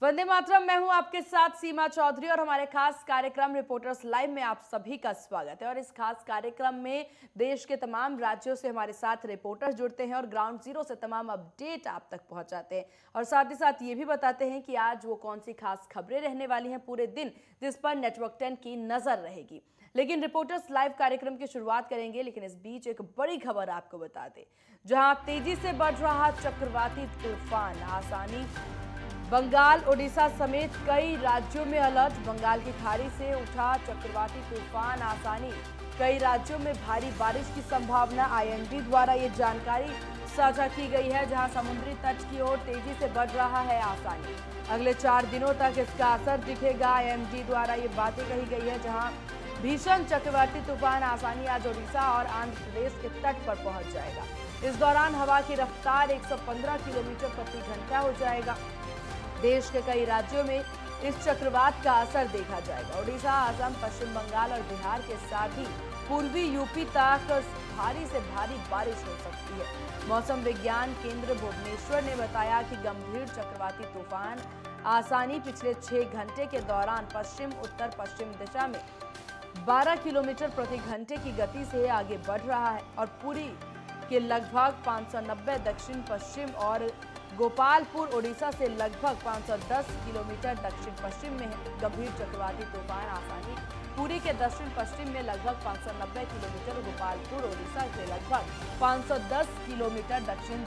वंदे मातरम। मैं हूं आपके साथ सीमा चौधरी और हमारे खास कार्यक्रम रिपोर्टर्स लाइव में आप सभी का स्वागत है। और इस खास कार्यक्रम में देश के तमाम राज्यों से हमारे साथ रिपोर्टर्स जुड़ते हैं और ग्राउंड जीरो से तमाम अपडेट आप तक पहुंचाते हैं और साथ ही साथ ये भी बताते हैं कि आज वो कौन सी खास खबरें रहने वाली हैं पूरे दिन, जिस पर नेटवर्क 10 की नजर रहेगी। लेकिन रिपोर्टर्स लाइव कार्यक्रम की शुरुआत करेंगे, लेकिन इस बीच एक बड़ी खबर आपको बता दें। जहां तेजी से बढ़ रहा चक्रवाती तूफान आसानी, बंगाल, ओडिशा समेत कई राज्यों में अलर्ट। बंगाल की खाड़ी से उठा चक्रवाती तूफान आसानी, कई राज्यों में भारी बारिश की संभावना। आईएमडी द्वारा ये जानकारी साझा की गई है, जहां समुद्री तट की ओर तेजी से बढ़ रहा है आसानी। अगले 4 दिनों तक इसका असर दिखेगा। आईएमडी द्वारा ये बातें कही गई है, जहां भीषण चक्रवाती तूफान आसानी आज ओडिशा और आंध्र प्रदेश के तट पर पहुंच जाएगा। इस दौरान हवा की रफ्तार 115 किलोमीटर प्रति घंटा हो जाएगा। देश के कई राज्यों में इस चक्रवात का असर देखा जाएगा। ओडिशा, असम, पश्चिम बंगाल और बिहार के साथ ही पूर्वी यूपी तक भारी से भारी बारिश हो सकती है। मौसम विज्ञान केंद्र भुवनेश्वर ने बताया कि गंभीर चक्रवाती तूफान आसानी पिछले 6 घंटे के दौरान पश्चिम उत्तर पश्चिम दिशा में 12 किलोमीटर प्रति घंटे की गति से आगे बढ़ रहा है और पुरी के लगभग 590 दक्षिण पश्चिम और गोपालपुर ओडिशा से लगभग 510 किलोमीटर दक्षिण पश्चिम में है। गंभीर चक्रवाती तूफान आसानी पुरी के दक्षिण पश्चिम में लगभग 590 किलोमीटर, गोपालपुर ओडिशा से लगभग 510 किलोमीटर दक्षिण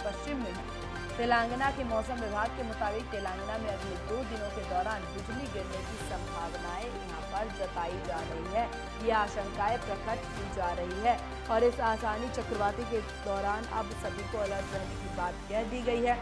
पश्चिम में है। तेलंगाना के मौसम विभाग के मुताबिक तेलंगाना में अगले 2 दिनों के दौरान बिजली गिरने की संभावनाएं यहां पर जताई जा रही है। यह आशंकाएं प्रकट की जा रही है और इस आसानी चक्रवाती के दौरान अब सभी को अलर्ट रहने की बात कह दी गई है।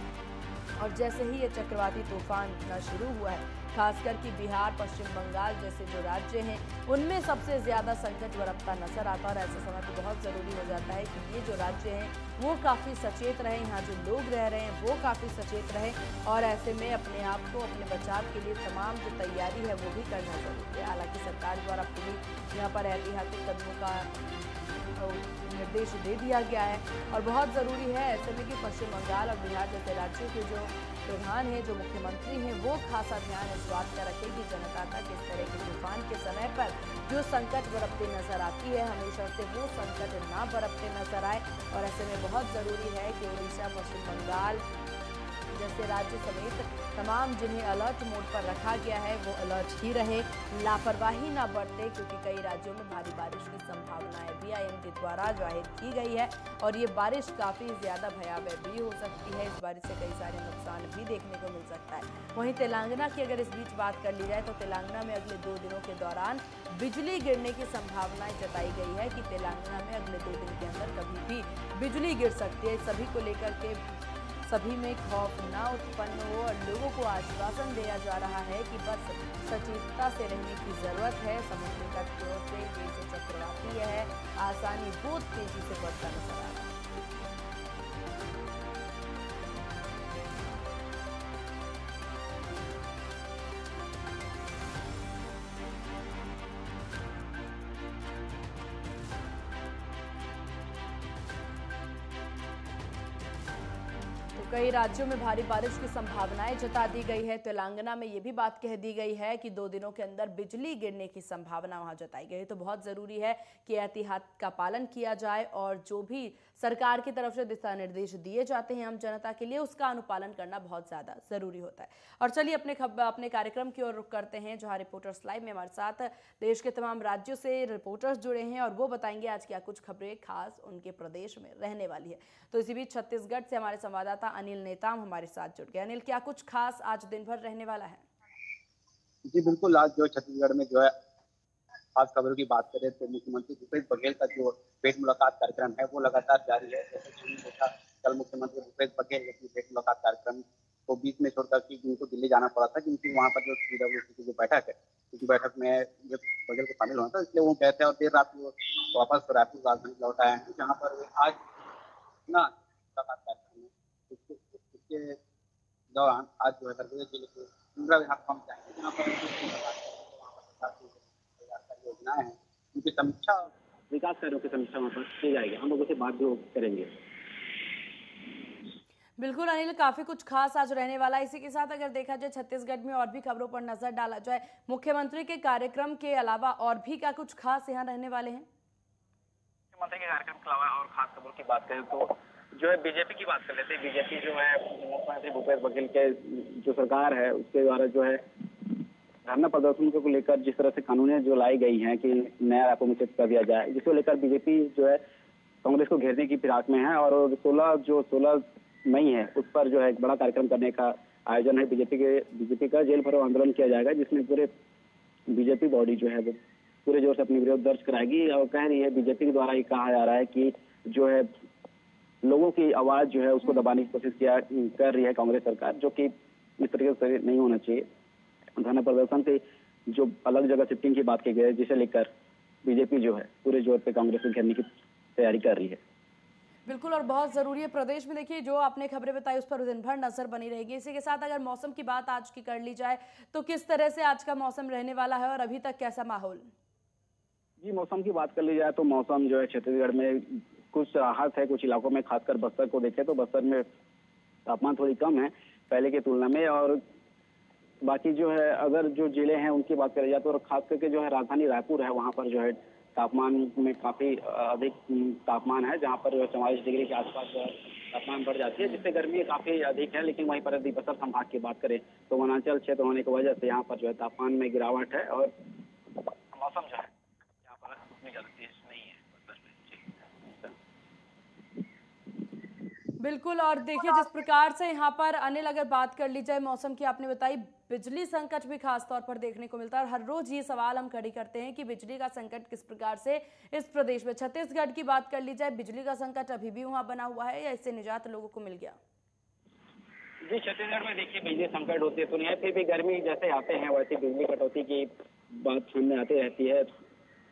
और जैसे ही ये चक्रवाती तूफान शुरू हुआ है, खासकर कि बिहार, पश्चिम बंगाल जैसे जो राज्य हैं, उनमें सबसे ज्यादा संकट बरपता नजर आता है। और ऐसे समय तो बहुत जरूरी हो जाता है कि ये जो राज्य हैं वो काफी सचेत रहें, यहाँ जो लोग रह रहे हैं वो काफी सचेत रहें और ऐसे में अपने आप को, अपने बचाव के लिए तमाम जो तैयारी है वो भी करना जरूरी है। हालांकि सरकार द्वारा पूरी यहाँ पर एहतियाती कदमों का निर्देश दे दिया गया है और बहुत ज़रूरी है ऐसे में कि पश्चिम बंगाल और बिहार जैसे राज्यों के जो प्रधान हैं, जो मुख्यमंत्री हैं, वो खासा ध्यान इस बात का रखें कि जनता तक इस तरह के तूफान के समय पर जो संकट बरपते नजर आती है, हमेशा से वो संकट ना बरपते नजर आए। और ऐसे में बहुत ज़रूरी है कि उड़ीसा, पश्चिम बंगाल जैसे राज्य समेत तमाम जिन्हें अलर्ट मोड पर रखा गया है वो अलर्ट ही रहे, लापरवाही ना बरते, क्योंकि कई राज्यों में भारी बारिश की संभावनाएं भी आईएमडी द्वारा जाहिर की गई है और ये बारिश काफी ज्यादा भयावह भी हो सकती है। इस बारिश से कई सारे नुकसान भी देखने को मिल सकता है। वहीं तेलंगाना की अगर इस बीच बात कर ली जाए तो तेलंगाना में अगले 2 दिनों के दौरान बिजली गिरने की संभावनाएं जताई गई है कि तेलंगाना में अगले 2 दिन के अंदर कभी भी बिजली गिर सकती है। सभी को लेकर के सभी में खौफ ना उत्पन्न हो और लोगों को आश्वासन दिया जा रहा है कि बस सचेतता से रहने की जरूरत है। समुद्री तट की ओर से ये जो चक्रवाती है आसानी बहुत तेजी से बढ़ता नजर आ रहा है। कई राज्यों में भारी बारिश की संभावनाएं जता दी गई है। तेलंगाना में ये भी बात कह दी गई है कि 2 दिनों के अंदर बिजली गिरने की संभावना वहां जताई गई है। तो बहुत जरूरी है कि एहतियात का पालन किया जाए और जो भी सरकार की तरफ से दिशा निर्देश दिए जाते हैं आम जनता के लिए, उसका अनुपालन करना बहुत ज्यादा जरूरी होता है। और चलिए अपने कार्यक्रम की ओर रुख करते हैं, जहां रिपोर्टर्स लाइव में हमारे साथ देश के तमाम राज्यों से रिपोर्टर्स जुड़े हैं और वो बताएंगे आज क्या कुछ खबरें खास उनके प्रदेश में रहने वाली है। तो इसी बीच छत्तीसगढ़ से हमारे संवाददाता अनिल नेताम हमारे साथ जुड़ गए। अनिल, क्या कुछ खास आज दिन भर रहने वाला है? जी बिल्कुल, आज जो छत्तीसगढ़ में जो है खास खबरों की बात करें तो मुख्यमंत्री भूपेश बघेल का जो भेंट मुलाकात कार्यक्रम है वो लगातार जारी है। जैसे कि हमने देखा, कल मुख्यमंत्री भूपेश बघेल अपनी भेंट मुलाकात कार्यक्रम को बीच में छोड़कर कि जिनको दिल्ली जाना पड़ा था, क्योंकि वहाँ पर जो पीडब्ल्यूसी की जो बैठक है, उस बैठक में जो बघेल को शामिल होना था, इसलिए वो गए थे और देर रात वो वापस रायपुर राजधानी लौट आए हैं, जहाँ पर आज ना मुलाकात कार्यक्रम है। इसके दौरान आज जो है सरगुजा जिले के इंदिरा विहार पहुंच जाएंगे, जहाँ पर योजनाएं हैं उनकी समीक्षा, विकास कार्यों की समीक्षा वहाँ पर की जाएगी। हम लोगों से बात जो करेंगे। बिल्कुल अनिल, काफी कुछ खास आज रहने वाला है। इसी के साथ अगर देखा जाए छत्तीसगढ़ में और भी खबरों पर नजर डाला जाए, मुख्यमंत्री के कार्यक्रम के अलावा और भी क्या कुछ खास यहाँ रहने वाले हैं? मुख्यमंत्री के कार्यक्रम के अलावा और खास खबरों की बात करें तो जो है बीजेपी की बात कर लेते हैं। बीजेपी जो है मुख्यमंत्री भूपेश बघेल के जो सरकार है उसके द्वारा जो है धरना प्रदर्शन को लेकर जिस तरह से कानूनें जो लाई गई हैं कि नया रायपुर में शिफ्ट कर दिया जाए, जिसको लेकर बीजेपी जो है कांग्रेस को घेरने की फिराक में है और 16 मई है उस पर जो है एक बड़ा कार्यक्रम करने का आयोजन है। बीजेपी का जेल भरो आंदोलन किया जाएगा, जिसमें पूरे बीजेपी बॉडी जो है वो पूरे जोर से अपनी विरोध दर्ज कराएगी और कह रही है, बीजेपी के द्वारा ये कहा जा रहा है कि जो है लोगों की आवाज जो है उसको दबाने की कोशिश कर रही है कांग्रेस सरकार, जो कि इस तरीके से नहीं होना चाहिए। धरना प्रदर्शन से जो अलग जगह शिफ्टिंग की बात की गई है, जिसे लेकर बीजेपी जो है पूरे जोर पे कांग्रेस को घेरने की तैयारी कर रही है। बिल्कुल, और बहुत जरूरी है। प्रदेश में देखिए जो आपने खबरें बताई उस पर दिन भर नजर बनी रहेगी। इसी के साथ अगर मौसम की बात आज की कर ली जाए तो किस तरह से आज का मौसम रहने वाला है और अभी तक कैसा माहौल? जी, मौसम की बात कर ली जाए तो मौसम जो है छत्तीसगढ़ में कुछ राहत है। कुछ इलाकों में खासकर बस्तर को देखें तो बस्तर में तापमान थोड़ी कम है पहले की तुलना में, और बाकी जो है अगर जो जिले हैं उनकी बात करी जाए तो खास करके जो है राजधानी रायपुर है, वहाँ पर जो है तापमान में काफी अधिक तापमान है, जहाँ पर 44 डिग्री के आसपास जो है तापमान बढ़ जाती है, जिससे गर्मी काफी अधिक है। लेकिन वहीं पर यदि बस्तर संभाग की बात करें तो वनांचल क्षेत्र होने की वजह से यहाँ पर जो है तापमान में गिरावट है और मौसम जो है यहाँ पर उतनी ज्यादा तेज नहीं है बस्तर में। बिल्कुल, और देखिए जिस प्रकार से यहाँ पर अनिल अगर बात कर ली जाए मौसम की, आपने बताई बिजली संकट भी खास तौर पर देखने को मिलता है और हर रोज ये सवाल हम खड़ी करते हैं कि बिजली का संकट किस प्रकार से इस प्रदेश में। छत्तीसगढ़ की बात कर ली जाए, बिजली का संकट अभी भी वहां बना हुआ है या इससे निजात लोगों को मिल गया? जी, छत्तीसगढ़ में देखिए बिजली संकट होती है तो नहीं है, फिर भी गर्मी जैसे आते हैं वैसे बिजली कटौती की बात सामने आती रहती है।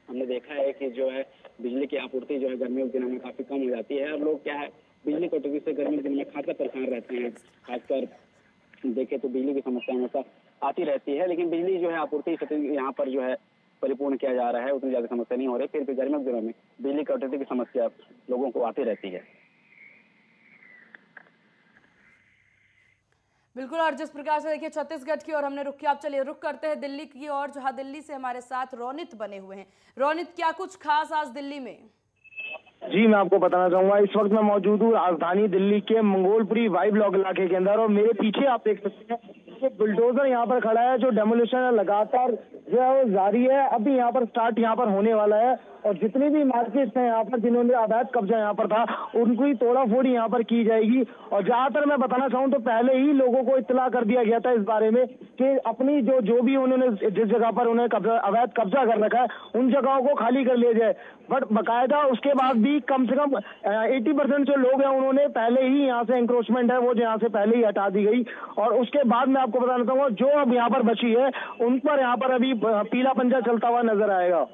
हमने देखा है कि जो है बिजली की आपूर्ति जो है गर्मियों के दिनों में काफी कम हो जाती है और लोग क्या है बिजली कटौती से गर्मी के दिन में खासकर परेशान रहते हैं। खासकर देखे तो बिजली की समस्या हमेशा आती रहती है, लेकिन बिजली जो है आपूर्ति यहाँ पर जो है परिपूर्ण किया जा रहा है, उतनी ज्यादा समस्या नहीं हो रही। फिर भी गर्मियों के दिनों में बिजली कटौती की समस्या लोगों को आती रहती है। बिल्कुल, और जिस प्रकार से देखिए छत्तीसगढ़ की और हमने रुक किया, आप चलिए रुक करते हैं दिल्ली की और, जहां दिल्ली से हमारे साथ रोनित बने हुए हैं। रोनित, क्या कुछ खास आज दिल्ली में? जी, मैं आपको बताना चाहूंगा इस वक्त मैं मौजूद हूँ राजधानी दिल्ली के मंगोलपुरी वाई ब्लॉक इलाके के अंदर और मेरे पीछे आप देख सकते हैं कि बुलडोजर यहाँ पर खड़ा है। जो डेमोलिशन है लगातार जो है वो जारी है, अभी यहाँ पर स्टार्ट यहाँ पर होने वाला है और जितनी भी मार्केट्स हैं यहाँ पर जिन्होंने अवैध कब्जा यहाँ पर था उनको ही तोड़ाफोड़ी यहाँ पर की जाएगी। और ज्यादातर मैं बताना चाहूँ तो पहले ही लोगों को इत्तला कर दिया गया था इस बारे में कि अपनी जो भी उन्होंने जिस जगह पर उन्हें अवैध कब्जा कर रखा है उन जगहों को खाली कर लिया जाए। बट बकायदा उसके बाद भी कम से कम 80% जो लोग हैं उन्होंने पहले ही यहाँ से एंक्रोचमेंट है वो जो यहाँ से पहले ही हटा दी गई। और उसके बाद मैं आपको बताना चाहूंगा जो अब यहाँ पर बची है उन पर यहाँ पर अभी पीला पंजा चलता हुआ नजर आएगा।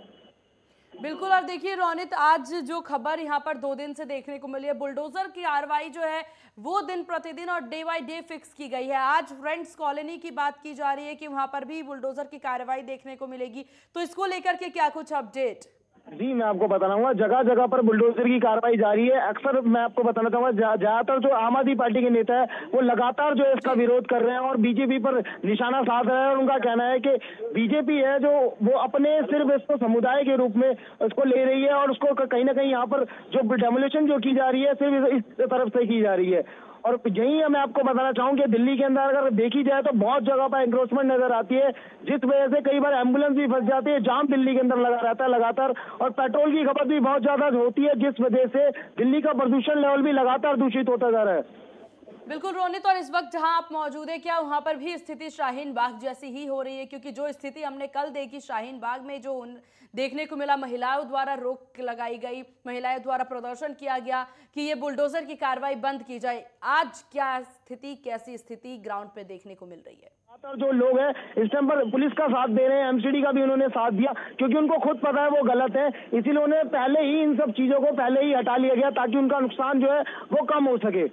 बिल्कुल, और देखिए रोनित, आज जो खबर यहाँ पर 2 दिन से देखने को मिली है, बुलडोजर की कार्रवाई जो है वो दिन प्रतिदिन और डे बाय डे फिक्स की गई है। आज फ्रेंड्स कॉलोनी की बात की जा रही है कि वहां पर भी बुलडोजर की कार्रवाई देखने को मिलेगी, तो इसको लेकर के क्या कुछ अपडेट? जी, मैं आपको बताना चाहूंगा जगह जगह पर बुलडोजर की कार्रवाई जारी है। अक्सर मैं आपको बताना चाहूंगा ज्यादातर जो आम आदमी पार्टी के नेता है वो लगातार जो है इसका विरोध कर रहे हैं और बीजेपी पर निशाना साध रहे हैं और उनका कहना है कि बीजेपी है जो वो अपने सिर्फ इसको समुदाय के रूप में उसको ले रही है और उसको कहीं ना कहीं यहाँ पर जो डेमोलिशन जो की जा रही है सिर्फ इस तरफ से की जा रही है। और यही मैं आपको बताना चाहूँ कि दिल्ली के अंदर अगर देखी जाए तो बहुत जगह पर एंक्रोचमेंट नजर आती है, जिस वजह से कई बार एम्बुलेंस भी फंस जाती है। जाम दिल्ली के अंदर लगा रहता है लगातार और पेट्रोल की खपत भी बहुत ज्यादा होती है, जिस वजह से दिल्ली का प्रदूषण लेवल भी लगातार दूषित होता जा रहा है। बिल्कुल रोनित, और इस वक्त जहां आप मौजूद है क्या वहां पर भी स्थिति शाहीन बाग जैसी ही हो रही है? क्योंकि जो स्थिति हमने कल देखी शाहीन बाग में, जो देखने को मिला, महिलाओं द्वारा रोक लगाई गई, महिलाओं द्वारा प्रदर्शन किया गया कि ये बुलडोजर की कार्रवाई बंद की जाए, आज क्या स्थिति, कैसी स्थिति ग्राउंड पे देखने को मिल रही है? जो लोग हैं इस टाइम पर पुलिस का साथ दे रहे हैं, एमसीडी का भी उन्होंने साथ दिया क्योंकि उनको खुद पता है वो गलत है, इसीलिए उन्हें पहले ही इन सब चीजों को पहले ही हटा लिया गया ताकि उनका नुकसान जो है वो कम हो सके।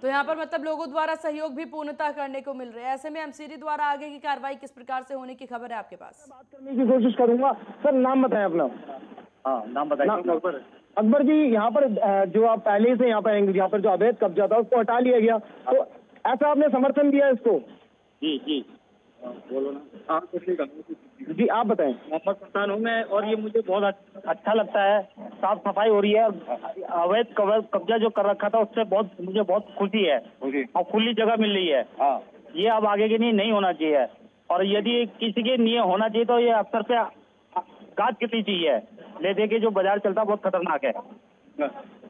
तो यहाँ पर मतलब लोगों द्वारा सहयोग भी पूर्णतः करने को मिल रहा है। ऐसे में एमसीडी द्वारा आगे की कार्रवाई किस प्रकार से होने की खबर है आपके पास? बात करने की कोशिश करूंगा। सर, नाम बताएं अपना। हाँ, नाम बताइए। अकबर जी, यहाँ पर जो आप पहले से यहाँ पर जो अवैध कब्जा था उसको हटा लिया गया, तो ऐसा आपने समर्थन दिया इसको? जी बोलो ना। हाँ, कुछ नहीं करना। जी आप बताएं। मोहम्मद सुल्तान हूँ मैं, और ये मुझे बहुत अच्छा लगता है, साफ सफाई हो रही है। अवैध कब्जा जो कर रखा था उससे मुझे बहुत खुशी है, और खुली जगह मिल रही है। ये अब आगे के लिए नहीं होना चाहिए, और यदि किसी के लिए होना चाहिए तो ये अफसर पे गाज करनी चाहिए। ले दे के जो बाजार चलता है बहुत खतरनाक है।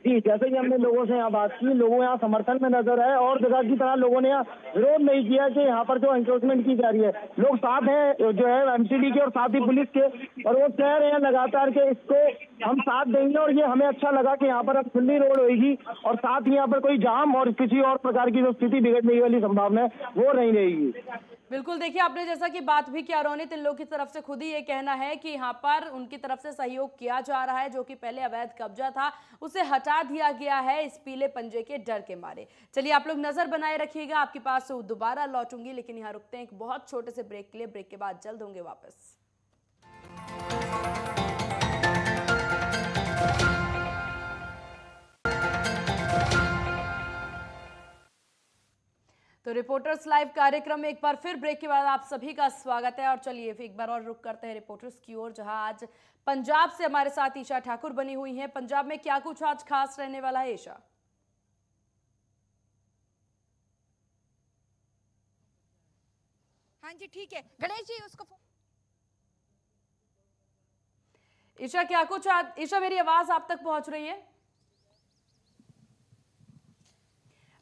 जी, जैसे कि हमने लोगों से यहाँ बात की, लोगों यहाँ समर्थन में नजर है, और जगह की तरह लोगों ने यहाँ विरोध नहीं किया कि यहाँ पर जो एनक्रोचमेंट की जा रही है। लोग साथ हैं जो है एमसीडी के और साथ ही पुलिस के, और वो कह रहे हैं लगातार कि इसको हम साथ देंगे, और ये हमें अच्छा लगा कि यहाँ पर अब खुली रोड होगी, और साथ ही यहाँ पर कोई जाम और किसी और प्रकार की जो स्थिति बिगड़ने वाली संभावना है वो नहीं रहेगी। बिल्कुल, देखिए आपने जैसा कि बात भी किया रोनित, इन लोगों की तरफ से खुद ही ये कहना है कि यहाँ पर उनकी तरफ से सहयोग किया जा रहा है। जो कि पहले अवैध कब्जा था उसे हटा दिया गया है इस पीले पंजे के डर के मारे। चलिए आप लोग नजर बनाए रखिएगा, आपके पास दोबारा लौटूंगी, लेकिन यहाँ रुकते हैं एक बहुत छोटे से ब्रेक के लिए। ब्रेक के बाद जल्द होंगे वापस। तो रिपोर्टर्स लाइव कार्यक्रम में एक बार फिर ब्रेक के बाद आप सभी का स्वागत है। और चलिए फिर एक बार और रुक करते हैं रिपोर्टर्स की ओर, जहां आज पंजाब से हमारे साथ ईशा ठाकुर बनी हुई हैं। पंजाब में क्या कुछ आज खास रहने वाला है ईशा? हाँ जी ठीक है गणेश जी, उसको ईशा क्या कुछ आज, ईशा मेरी आवाज आप तक पहुंच रही है?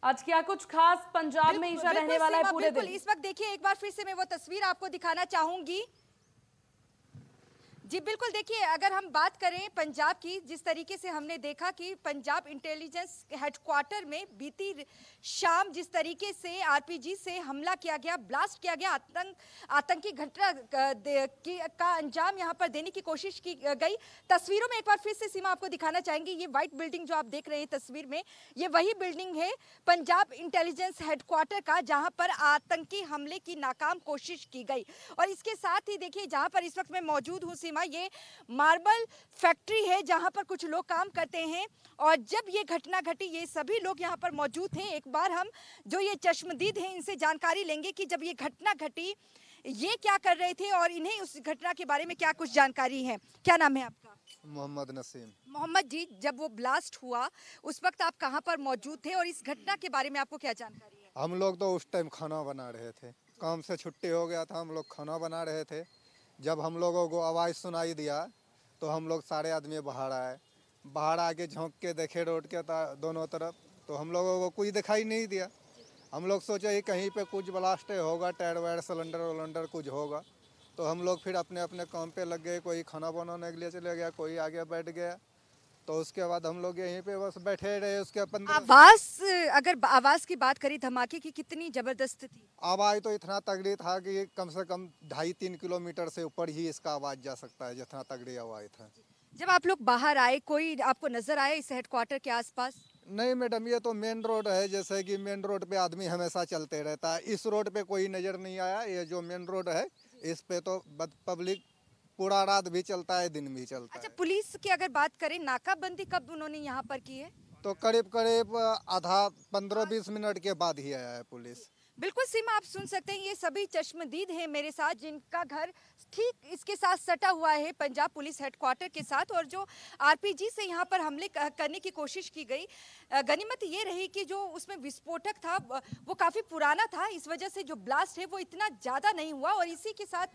आज क्या कुछ खास पंजाब में ईशा रहने वाला है पूरे दिन? इस वक्त देखिए एक बार फिर से मैं वो तस्वीर आपको दिखाना चाहूंगी। जी बिल्कुल, देखिए अगर हम बात करें पंजाब की, जिस तरीके से हमने देखा कि पंजाब इंटेलिजेंस हेडक्वार्टर में बीती शाम जिस तरीके से आरपीजी से हमला किया गया, ब्लास्ट किया गया, आतंकी घटना का अंजाम यहां पर देने की कोशिश की गई। तस्वीरों में एक बार फिर से सीमा आपको दिखाना चाहेंगे, ये व्हाइट बिल्डिंग जो आप देख रहे हैं तस्वीर में, ये वही बिल्डिंग है पंजाब इंटेलिजेंस हेडक्वार्टर का, जहां पर आतंकी हमले की नाकाम कोशिश की गई। और इसके साथ ही देखिए जहां पर इस वक्त मैं मौजूद हूँ सीमा, ये मार्बल फैक्ट्री है जहां पर कुछ लोग काम करते हैं, और जब ये घटना घटी ये सभी लोग यहां पर मौजूद थे। एक बार हम जो ये चश्मदीद हैं इनसे जानकारी लेंगे कि जब ये घटना घटी ये क्या कर रहे थे और इन्हें उस घटना के बारे में क्या कुछ जानकारी है। क्या नाम है आपका? मोहम्मद नसीम। मोहम्मद जी, जब वो ब्लास्ट हुआ उस वक्त आप कहां पर मौजूद थे और इस घटना के बारे में आपको क्या जानकारी है? हम लोग तो उस टाइम खाना बना रहे थे, काम से छुट्टी हो गया था, हम लोग खाना बना रहे थे। जब हम लोगों को आवाज़ सुनाई दिया तो हम लोग सारे आदमी बाहर आए। बाहर आके झोंक के देखे रोड के दोनों तरफ, तो हम लोगों को कुछ दिखाई नहीं दिया। हम लोग सोचे कि कहीं पे कुछ ब्लास्ट होगा, टायर वायर सिलेंडर वलेंडर कुछ होगा, तो हम लोग फिर अपने अपने काम पे लग गए। कोई खाना बनाने के लिए चले गया, कोई आगे बैठ गया। तो उसके बाद हम लोग यहीं पे बस बैठे रहे। उसके 15 अगर आवाज की बात करी धमाके की, कितनी जबरदस्त थी? आवाज़ तो इतना तगड़ी था कि कम से कम 2.5-3 किलोमीटर से ऊपर ही इसका आवाज़ जा सकता है, जितना तगड़ी आवाज़ था। जब आप लोग बाहर आए कोई आपको नजर आया इस हेडक्वार्टर के आसपास? नहीं मैडम, ये तो मेन रोड है, जैसे कि मेन रोड पे आदमी हमेशा चलते रहता है। इस रोड पे कोई नज़र नहीं आया। ये जो मेन रोड है इस पे तो पब्लिक पूरा रात भी चलता है, दिन भी चलता है। अच्छा, पुलिस की अगर बात करें, नाकाबंदी कब उन्होंने यहाँ पर की है? तो करीब आधा 15-20 मिनट के बाद ही आया है पुलिस। बिल्कुल सीमा, आप सुन सकते हैं ये सभी चश्मदीद हैं मेरे साथ, जिनका घर ठीक इसके साथ सटा हुआ है पंजाब पुलिस हेडक्वार्टर के साथ। और जो आरपीजी से यहाँ पर हमले करने की कोशिश की गई, गनीमत ये रही कि जो उसमें विस्फोटक था वो काफ़ी पुराना था, इस वजह से जो ब्लास्ट है वो इतना ज़्यादा नहीं हुआ। और इसी के साथ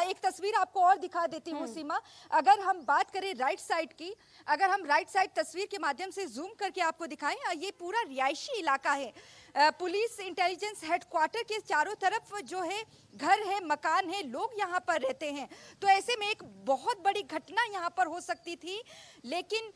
एक तस्वीर आपको और दिखा देती हूँ सीमा। अगर हम बात करें राइट साइड की, अगर हम राइट साइड तस्वीर के माध्यम से जूम करके आपको दिखाएं, ये पूरा रिहायशी इलाका है। पुलिस इंटेलिजेंस हेडक्वार्टर के चारों तरफ जो है घर है, मकान है, लोग यहाँ पर रहते हैं। तो ऐसे में एक बहुत बड़ी घटना यहाँ पर हो सकती थी, लेकिन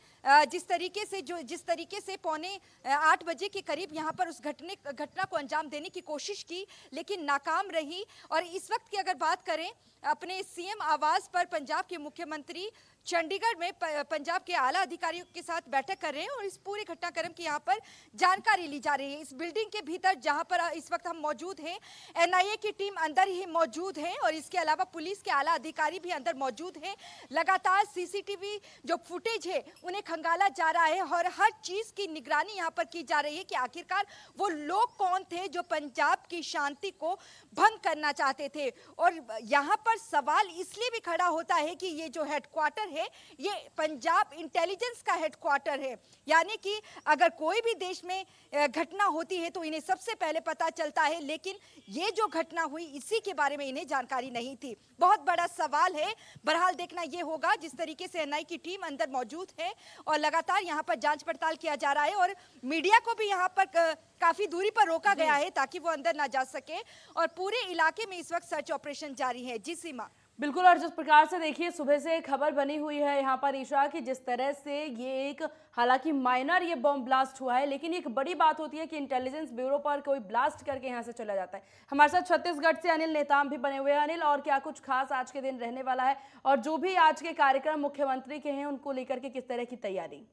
जिस तरीके से 7:45 बजे के करीब यहाँ पर उस घटना को अंजाम देने की कोशिश की, लेकिन नाकाम रही। और इस वक्त की अगर बात करें, अपने सीएम आवास पर पंजाब के मुख्यमंत्री चंडीगढ़ में पंजाब के आला अधिकारियों के साथ बैठक कर रहे हैं और इस पूरे घटनाक्रम की यहाँ पर जानकारी ली जा रही है। इस बिल्डिंग के भीतर जहाँ पर इस वक्त हम मौजूद हैं, एनआईए की टीम अंदर ही मौजूद है और इसके अलावा पुलिस के आला अधिकारी भी अंदर मौजूद हैं। लगातार सीसीटीवी जो फुटेज है उन्हें खंगाला जा रहा है और हर चीज की निगरानी यहाँ पर की जा रही है कि आखिरकार वो लोग कौन थे जो पंजाब की शांति को भंग करना चाहते थे। और यहाँ पर सवाल इसलिए भी खड़ा होता है कि ये जो हेडक्वार्टर है ये पंजाब इंटेलिजेंस का हेडक्वार्टर है, यानी कि अगर कोई भी देश में घटना होती है तो इन्हें सबसे पहले पता चलता है, लेकिन ये जो घटना हुई इसी के बारे में इन्हें जानकारी नहीं थी। बहुत बड़ा सवाल है। बहरहाल देखना ये होगा, जिस तरीके से एनआई की टीम अंदर मौजूद है और लगातार यहाँ पर जांच पड़ताल किया जा रहा है और मीडिया को भी यहाँ पर काफी दूरी पर रोका गया है ताकि वो अंदर ना जा सके और पूरे इलाके में इस वक्त सर्च ऑपरेशन जारी है। जी सीमा। बिल्कुल, और जिस प्रकार से देखिए सुबह से खबर बनी हुई है यहाँ पर ईशा की, जिस तरह से ये एक हालांकि माइनर ये बम ब्लास्ट हुआ है, लेकिन एक बड़ी बात होती है कि इंटेलिजेंस ब्यूरो पर कोई ब्लास्ट करके यहाँ से चला जाता है। हमारे साथ छत्तीसगढ़ से अनिल नेताम भी बने हुए हैं। अनिल, और क्या कुछ खास आज के दिन रहने वाला है और जो भी आज के कार्यक्रम मुख्यमंत्री के हैं उनको लेकर के किस तरह की तैयारी?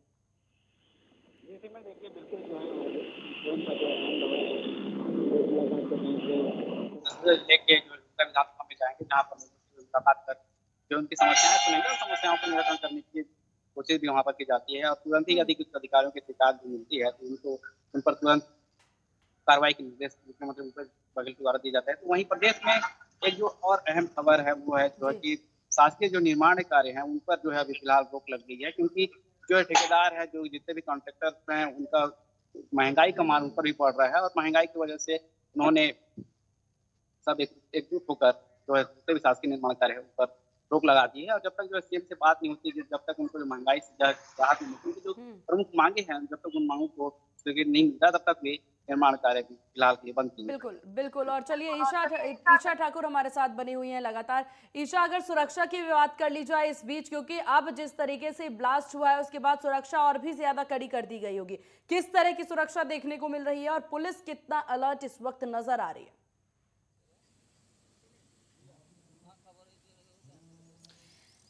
देखिए बिल्कुल विधानसभा में जाएंगे जहाँ पर मुलाकात कर जो उनकी समस्याएं सुनेंगे और समस्याओं को निराकरण करने की कोशिश भी वहाँ पर की जाती है और तुरंत ही यदि कुछ अधिकारियों की शिकायत भी मिलती है तो उनको उन पर तुरंत कार्रवाई के निर्देश मुख्यमंत्री भूपेश बघेल के द्वारा दिए जाते हैं। तो वहीं प्रदेश में एक जो और अहम खबर है वो है जो कि शासकीय जो निर्माण कार्य हैं उन पर जो है अभी फिलहाल रोक लग गई है, क्योंकि जो ठेकेदार है, जो जितने भी कॉन्ट्रैक्टर हैं, उनका महंगाई का मार उन पर भी पड़ रहा है और महंगाई की वजह से उन्होंने सब एकजुट होकर जो है जितने भी शासकीय निर्माण कार्य है उन पर रोक लगा दी है। और जब तक जो है सीएम से बात नहीं होती, जब तक उनको जो महंगाई से राहत नहीं मिलती, जो प्रमुख मांगे हैं, जब तक उन मांगों को नहीं मिलता तब तक भी निर्माण कार्य भी फिलहाल के बंद किए। बिल्कुल बिल्कुल। और चलिए ईशा ठाकुर हमारे साथ बनी हुई हैं लगातार। ईशा, अगर सुरक्षा की बात कर ली जाए इस बीच, क्योंकि अब जिस तरीके से ब्लास्ट हुआ है उसके बाद सुरक्षा और भी ज्यादा कड़ी कर दी गई होगी, किस तरह की सुरक्षा देखने को मिल रही है और पुलिस कितना अलर्ट इस वक्त नजर आ रही है?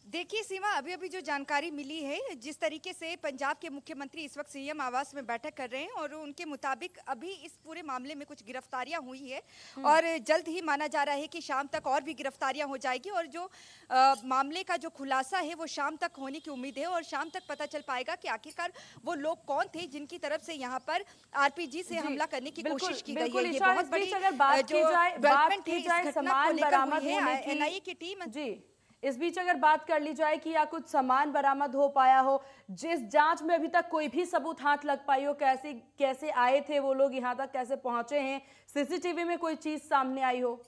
देखिए सीमा, अभी जो जानकारी मिली है, जिस तरीके से पंजाब के मुख्यमंत्री इस वक्त सीएम आवास में बैठक कर रहे हैं और उनके मुताबिक अभी इस पूरे मामले में कुछ गिरफ्तारियां हुई है और जल्द ही माना जा रहा है कि शाम तक और भी गिरफ्तारियां हो जाएगी और जो मामले का जो खुलासा है वो शाम तक होने की उम्मीद है और शाम तक पता चल पाएगा कि आखिरकार वो लोग कौन थे जिनकी तरफ से यहाँ पर आरपीजी से हमला करने की कोशिश की गई है। ये बहुत बड़ी डेवलपमेंट है इस घटना को लेकर हुई है। एनआईए की टीम जी, इस बीच अगर बात कर ली जाए कि या कुछ सामान बरामद हो पाया हो, जिस जांच में अभी तक कोई भी सबूत हाथ लग पाई हो, कैसे आए थे वो लोग यहाँ तक, कैसे पहुंचे हैं, सीसीटीवी में कोई चीज सामने आई हो?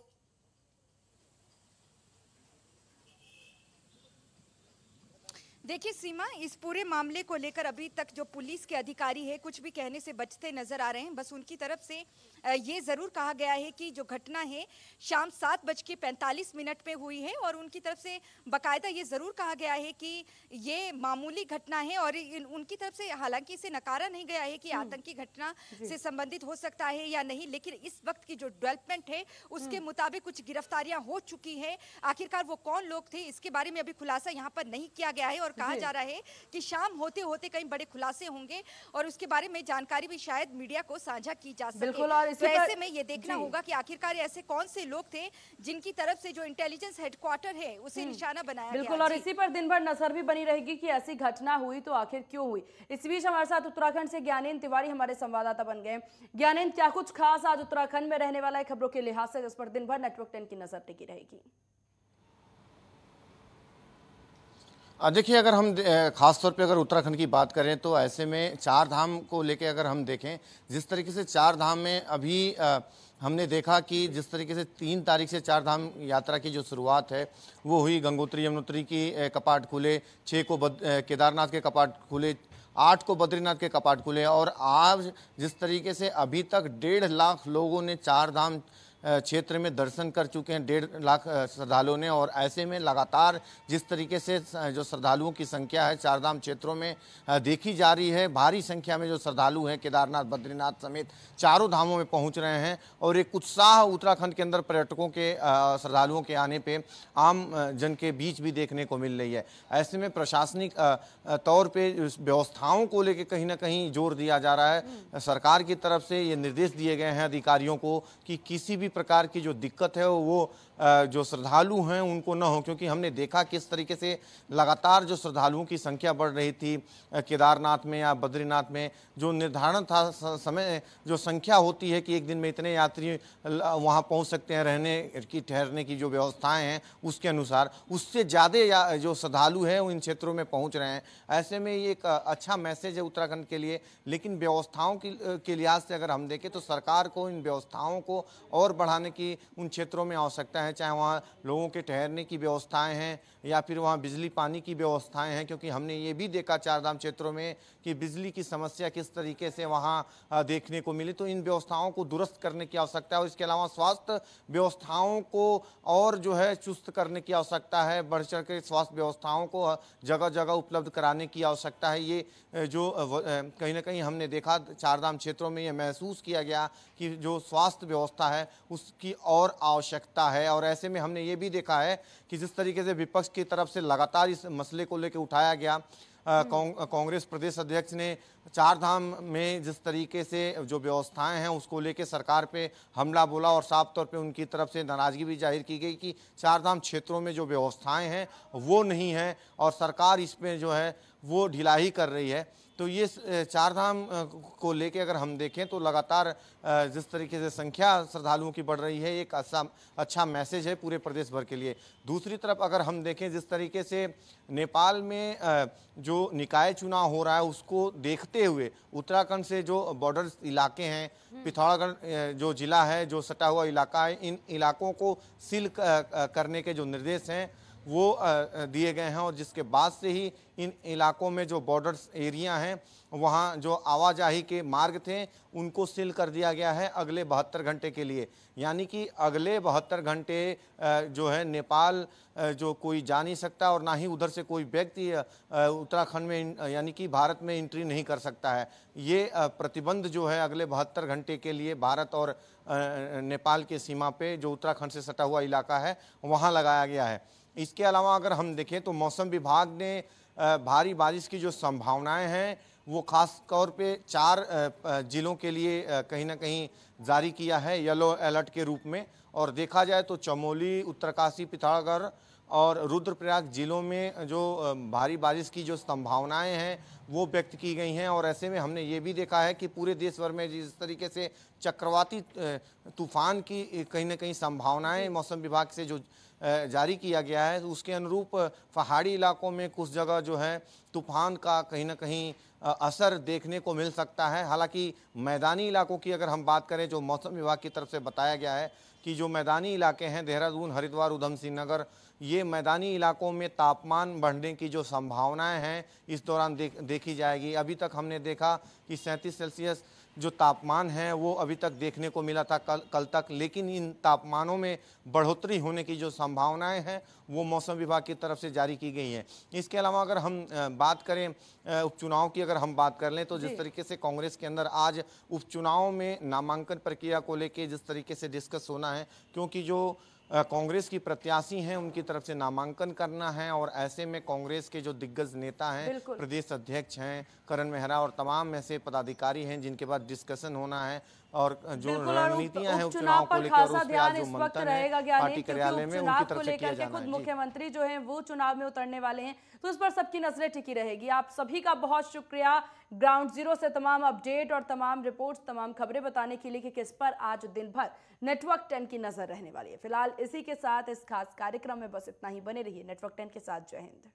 देखिए सीमा, इस पूरे मामले को लेकर अभी तक जो पुलिस के अधिकारी है कुछ भी कहने से बचते नजर आ रहे हैं। बस उनकी तरफ से ये जरूर कहा गया है कि जो घटना है शाम 7:45 में हुई है और उनकी तरफ से बाकायदा ये जरूर कहा गया है कि ये मामूली घटना है और उनकी तरफ से हालांकि इसे नकारा नहीं गया है कि आतंकी घटना से संबंधित हो सकता है या नहीं, लेकिन इस वक्त की जो डेवलपमेंट है उसके मुताबिक कुछ गिरफ्तारियां हो चुकी है। आखिरकार वो कौन लोग थे इसके बारे में अभी खुलासा यहाँ पर नहीं किया गया है और कहा जा रहा है कि शाम होते होते कई बड़े खुलासे होंगे और उसके बारे में जानकारी भी शायद मीडिया को साझा की जा सके। बिल्कुल, और तो ऐसे में ये देखना होगा कि आखिरकार ऐसे कौन से लोग थे जिनकी तरफ से जो इंटेलिजेंस हेडक्वार्टर है उसे निशाना बनाया गया। बिल्कुल, और इसी पर दिन भर नजर भी बनी रहेगी कि ऐसी घटना हुई तो आखिर क्यों हुई। इस बीच हमारे साथ उत्तराखंड से ज्ञानेंद्र तिवारी हमारे संवाददाता बन गए। ज्ञानेंद्र, क्या कुछ खास आज उत्तराखंड में रहने वाला है खबरों के लिहाज से, जिस पर दिन भर नेटवर्क 10 की नजर टिकी रहेगी? देखिए, अगर हम खास तौर पे अगर उत्तराखंड की बात करें तो ऐसे में चार धाम को लेके अगर हम देखें, जिस तरीके से चार धाम में अभी हमने देखा कि जिस तरीके से 3 तारीख से चार धाम यात्रा की जो शुरुआत है वो हुई, गंगोत्री यमुनोत्री की कपाट खुले, 6 को केदारनाथ के कपाट खुले, 8 को बद्रीनाथ के कपाट खुले और आज जिस तरीके से अभी तक 1.5 लाख लोगों ने चार धाम क्षेत्र में दर्शन कर चुके हैं 1.5 लाख श्रद्धालुओं ने। और ऐसे में लगातार जिस तरीके से जो श्रद्धालुओं की संख्या है चारधाम क्षेत्रों में देखी जा रही है, भारी संख्या में जो श्रद्धालु हैं केदारनाथ, बद्रीनाथ समेत चारों धामों में पहुंच रहे हैं और एक उत्साह उत्तराखंड के अंदर पर्यटकों के श्रद्धालुओं के आने पे आम जन के बीच भी देखने को मिल रही है। ऐसे में प्रशासनिक तौर पे व्यवस्थाओं को लेकर कहीं ना कहीं जोर दिया जा रहा है। सरकार की तरफ से ये निर्देश दिए गए हैं अधिकारियों को कि किसी भी प्रकार की जो दिक्कत है वो जो श्रद्धालु हैं उनको न हो, क्योंकि हमने देखा किस तरीके से लगातार जो श्रद्धालुओं की संख्या बढ़ रही थी केदारनाथ में या बद्रीनाथ में, जो निर्धारण था समय जो संख्या होती है कि एक दिन में इतने यात्री वहां पहुंच सकते हैं, रहने की ठहरने की जो व्यवस्थाएं हैं उसके अनुसार, उससे ज़्यादा जो श्रद्धालु हैं वो इन क्षेत्रों में पहुंच रहे हैं। ऐसे में ये एक अच्छा मैसेज है उत्तराखंड के लिए। लेकिन व्यवस्थाओं के लिहाज से अगर हम देखें तो सरकार को इन व्यवस्थाओं को और बढ़ाने की उन क्षेत्रों में आवश्यकता है, चाहे वहाँ लोगों के ठहरने की व्यवस्थाएं हैं या फिर वहाँ बिजली पानी की व्यवस्थाएं हैं, क्योंकि हमने ये भी देखा चारधाम क्षेत्रों में कि बिजली की समस्या किस तरीके से वहाँ देखने को मिली। तो इन व्यवस्थाओं को दुरुस्त करने की आवश्यकता है और इसके अलावा स्वास्थ्य व्यवस्थाओं को और जो है चुस्त करने की आवश्यकता है, बढ़ चढ़ के स्वास्थ्य व्यवस्थाओं को जगह जगह उपलब्ध कराने की आवश्यकता है। ये जो कहीं ना कहीं हमने देखा चारधाम क्षेत्रों में ये महसूस किया गया कि जो स्वास्थ्य व्यवस्था है उसकी और आवश्यकता है। और ऐसे में हमने ये भी देखा है कि जिस तरीके से विपक्ष की तरफ से लगातार इस मसले को लेकर उठाया गया, कांग्रेस प्रदेश अध्यक्ष ने चारधाम में जिस तरीके से जो व्यवस्थाएं हैं उसको लेकर सरकार पे हमला बोला और साफ तौर पे उनकी तरफ से नाराजगी भी जाहिर की गई कि चारधाम क्षेत्रों में जो व्यवस्थाएं हैं वो नहीं है और सरकार इसमें जो है वो ढिलाई कर रही है। तो ये चारधाम को लेके अगर हम देखें तो लगातार जिस तरीके से संख्या श्रद्धालुओं की बढ़ रही है एक अच्छा मैसेज है पूरे प्रदेश भर के लिए। दूसरी तरफ अगर हम देखें जिस तरीके से नेपाल में जो निकाय चुनाव हो रहा है उसको देखते हुए उत्तराखंड से जो बॉर्डर इलाके हैं, पिथौरागढ़ जो जिला है, जो सटा हुआ इलाका है, इन इलाकों को सील करने के जो निर्देश हैं वो दिए गए हैं और जिसके बाद से ही इन इलाकों में जो बॉर्डर्स एरिया हैं वहाँ जो आवाजाही के मार्ग थे उनको सील कर दिया गया है अगले 72 घंटे के लिए। यानी कि अगले 72 घंटे जो है नेपाल जो कोई जा नहीं सकता और ना ही उधर से कोई व्यक्ति उत्तराखंड में यानी कि भारत में एंट्री नहीं कर सकता है। ये प्रतिबंध जो है अगले 72 घंटे के लिए भारत और नेपाल के सीमा पे जो उत्तराखंड से सटा हुआ इलाका है वहाँ लगाया गया है। इसके अलावा अगर हम देखें तो मौसम विभाग ने भारी बारिश की जो संभावनाएं हैं वो खास तौर पे 4 जिलों के लिए कहीं ना कहीं जारी किया है येलो अलर्ट के रूप में। और देखा जाए तो चमोली, उत्तरकाशी, पिथौरागढ़ और रुद्रप्रयाग जिलों में जो भारी बारिश की जो संभावनाएं हैं वो व्यक्त की गई हैं। और ऐसे में हमने ये भी देखा है कि पूरे देश भर में जिस तरीके से चक्रवाती तूफान की कहीं ना कहीं संभावनाएं मौसम विभाग से जो जारी किया गया है उसके अनुरूप पहाड़ी इलाकों में कुछ जगह जो है तूफान का कहीं ना कहीं असर देखने को मिल सकता है। हालांकि मैदानी इलाकों की अगर हम बात करें जो मौसम विभाग की तरफ से बताया गया है कि जो मैदानी इलाके हैं देहरादून, हरिद्वार, उधम सिंह नगर, ये मैदानी इलाकों में तापमान बढ़ने की जो संभावनाएं हैं इस दौरान देखी जाएगी। अभी तक हमने देखा कि 37 सेल्सियस जो तापमान है वो अभी तक देखने को मिला था कल तक, लेकिन इन तापमानों में बढ़ोतरी होने की जो संभावनाएं हैं वो मौसम विभाग की तरफ से जारी की गई हैं। इसके अलावा अगर हम बात करें उपचुनाव की, अगर हम बात कर लें तो जिस तरीके से कांग्रेस के अंदर आज उपचुनाव में नामांकन प्रक्रिया को लेकर जिस तरीके से डिस्कस होना है, क्योंकि जो कांग्रेस की प्रत्याशी हैं उनकी तरफ से नामांकन करना है और ऐसे में कांग्रेस के जो दिग्गज नेता हैं, प्रदेश अध्यक्ष हैं करण मेहरा और तमाम ऐसे पदाधिकारी हैं जिनके बाद डिस्कशन होना है और जो रणनीतियां हैं उपचुनाव को लेकर उस पर आज जो मंथन है पार्टी कार्यालय में उनकी तरफ से किया जाना है। खुद मुख्यमंत्री जो हैं वो चुनाव में उतरने वाले हैं तो इस पर सबकी नजरें टिकी रहेगी। आप सभी का बहुत शुक्रिया ग्राउंड जीरो से तमाम अपडेट और तमाम रिपोर्ट्स, तमाम खबरें बताने के लिए कि किस पर आज दिन भर नेटवर्क 10 की नजर रहने वाली है। फिलहाल इसी के साथ इस खास कार्यक्रम में बस इतना ही। बने रहिए नेटवर्क 10 के साथ। जय हिंद।